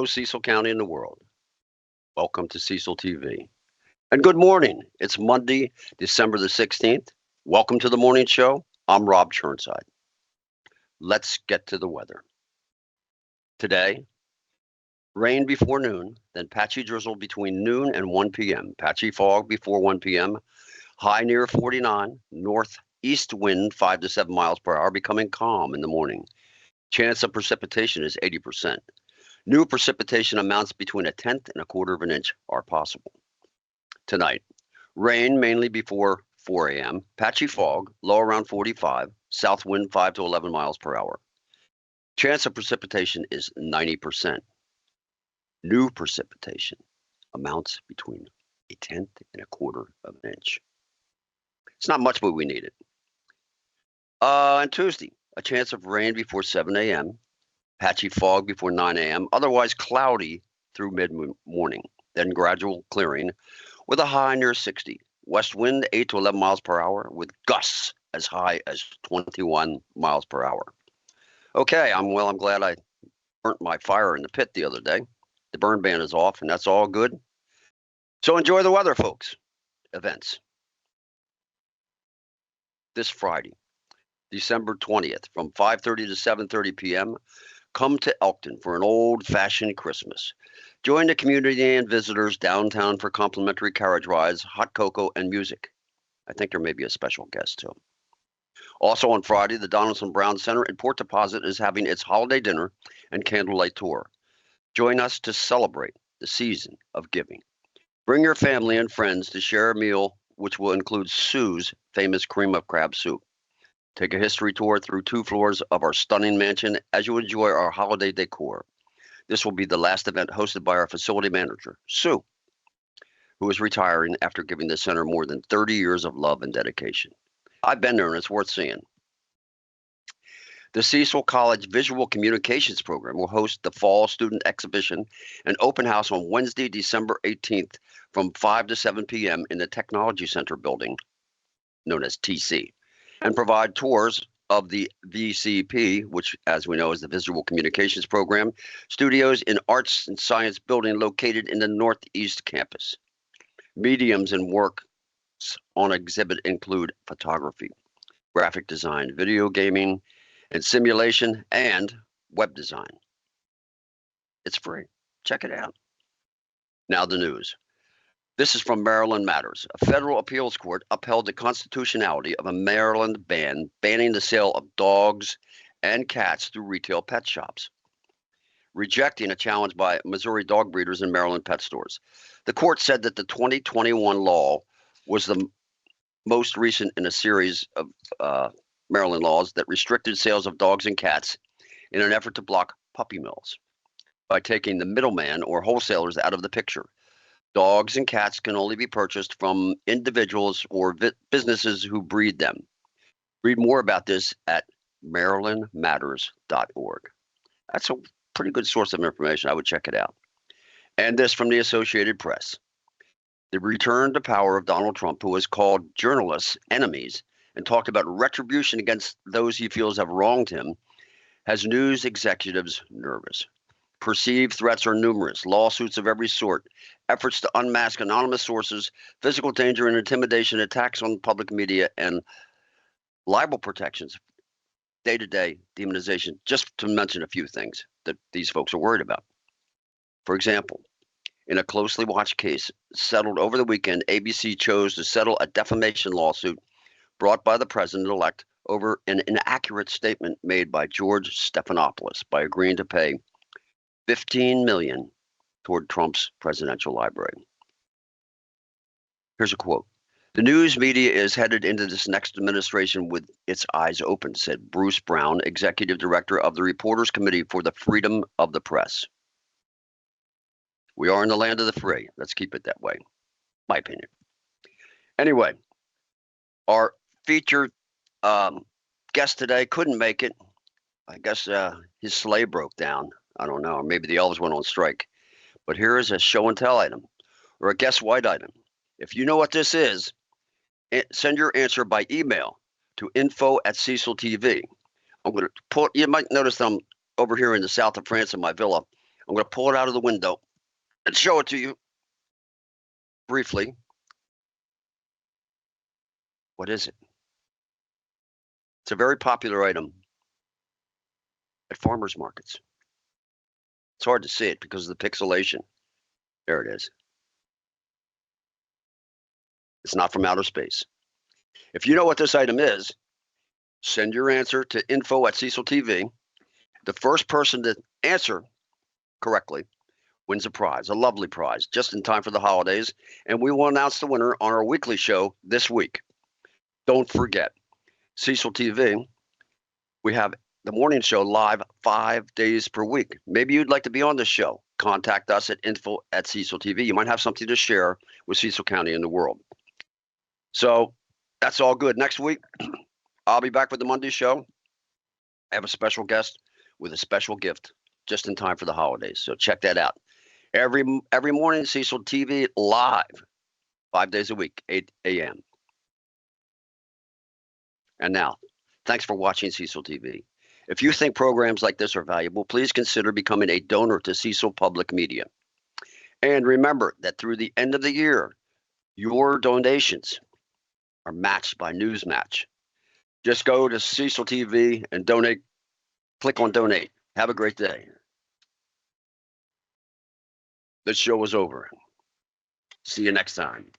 Cecil County in the world. Welcome to Cecil TV. And good morning. It's Monday, December the 16th. Welcome to the morning show. I'm Rob Chirnside. Let's get to the weather. Today, rain before noon, then patchy drizzle between noon and 1 p.m. Patchy fog before 1 p.m. High near 49. Northeast wind 5 to 7 miles per hour, becoming calm in the morning. Chance of precipitation is 80%. New precipitation amounts between a tenth and a quarter of an inch are possible. Tonight, rain mainly before 4 a.m., patchy fog, low around 45, south wind 5 to 11 miles per hour. Chance of precipitation is 90%. New precipitation amounts between a tenth and a quarter of an inch. It's not much, but we need it. On Tuesday, a chance of rain before 7 a.m., patchy fog before 9 a.m., otherwise cloudy through mid-morning, then gradual clearing with a high near 60. West wind 8 to 11 miles per hour with gusts as high as 21 miles per hour. Okay, I'm glad I burnt my fire in the pit the other day. The burn ban is off, and that's all good. So enjoy the weather, folks. Events. This Friday, December 20th, from 5:30 to 7:30 p.m., come to Elkton for an old-fashioned Christmas. Join the community and visitors downtown for complimentary carriage rides, hot cocoa, and music. I think there may be a special guest, too. Also on Friday, the Donaldson Brown Center in Port Deposit is having its holiday dinner and candlelight tour. Join us to celebrate the season of giving. Bring your family and friends to share a meal, which will include Sue's famous cream of crab soup. Take a history tour through 2 floors of our stunning mansion as you enjoy our holiday decor. This will be the last event hosted by our facility manager, Sue, who is retiring after giving the center more than 30 years of love and dedication. I've been there, and it's worth seeing. The Cecil College Visual Communications Program will host the Fall Student Exhibition and Open House on Wednesday, December 18th from 5 to 7 p.m. in the Technology Center building, known as TC, and provide tours of the VCP, which, as we know, is the Visual Communications Program, studios in Arts and Science building located in the Northeast Campus. Mediums and works on exhibit include photography, graphic design, video gaming, and simulation, and web design. It's free. Check it out. Now the news. This is from Maryland Matters. A federal appeals court upheld the constitutionality of a Maryland ban banning the sale of dogs and cats through retail pet shops, rejecting a challenge by Missouri dog breeders and Maryland pet stores. The court said that the 2021 law was the most recent in a series of Maryland laws that restricted sales of dogs and cats in an effort to block puppy mills by taking the middleman or wholesalers out of the picture. Dogs and cats can only be purchased from individuals or businesses who breed them. Read more about this at marylandmatters.org. That's a pretty good source of information. I would check it out. And this from the Associated Press. The return to power of Donald Trump, who has called journalists enemies and talked about retribution against those he feels have wronged him, has news executives nervous. Perceived threats are numerous, lawsuits of every sort, efforts to unmask anonymous sources, physical danger and intimidation, attacks on public media, and libel protections, day-to-day demonization, just to mention a few things that these folks are worried about. For example, in a closely watched case settled over the weekend, ABC chose to settle a defamation lawsuit brought by the president-elect over an inaccurate statement made by George Stephanopoulos by agreeing to pay $15 million toward Trump's presidential library. Here's a quote. The news media is headed into this next administration with its eyes open, said Bruce Brown, executive director of the Reporters Committee for the Freedom of the Press. We are in the land of the free. Let's keep it that way, my opinion. Anyway, our featured guest today couldn't make it. I guess his sleigh broke down. I don't know, or maybe the elves went on strike. But here is a show and tell item, or a guess what item. If you know what this is, send your answer by email to info@CecilTV. I'm going to put, you might notice that I'm over here in the south of France in my villa. I'm going to pull it out of the window and show it to you briefly. What is it? It's a very popular item at farmers markets. It's hard to see it because of the pixelation. There it is. It's not from outer space. If you know what this item is, send your answer to info@Cecil TV. The first person to answer correctly wins a prize, a lovely prize, just in time for the holidays. And we will announce the winner on our weekly show this week. Don't forget, Cecil TV, we have the morning show live 5 days per week. Maybe you'd like to be on the show. Contact us at info@Cecil TV. You might have something to share with Cecil County and the world. So that's all good. Next week, I'll be back with the Monday show. I have a special guest with a special gift just in time for the holidays. So check that out. Every morning, Cecil TV live, 5 days a week, 8 a.m. And now, thanks for watching Cecil TV. If you think programs like this are valuable, please consider becoming a donor to Cecil Public Media. And remember that through the end of the year, your donations are matched by Newsmatch. Just go to Cecil TV and donate. Click on donate. Have a great day. The show is over. See you next time.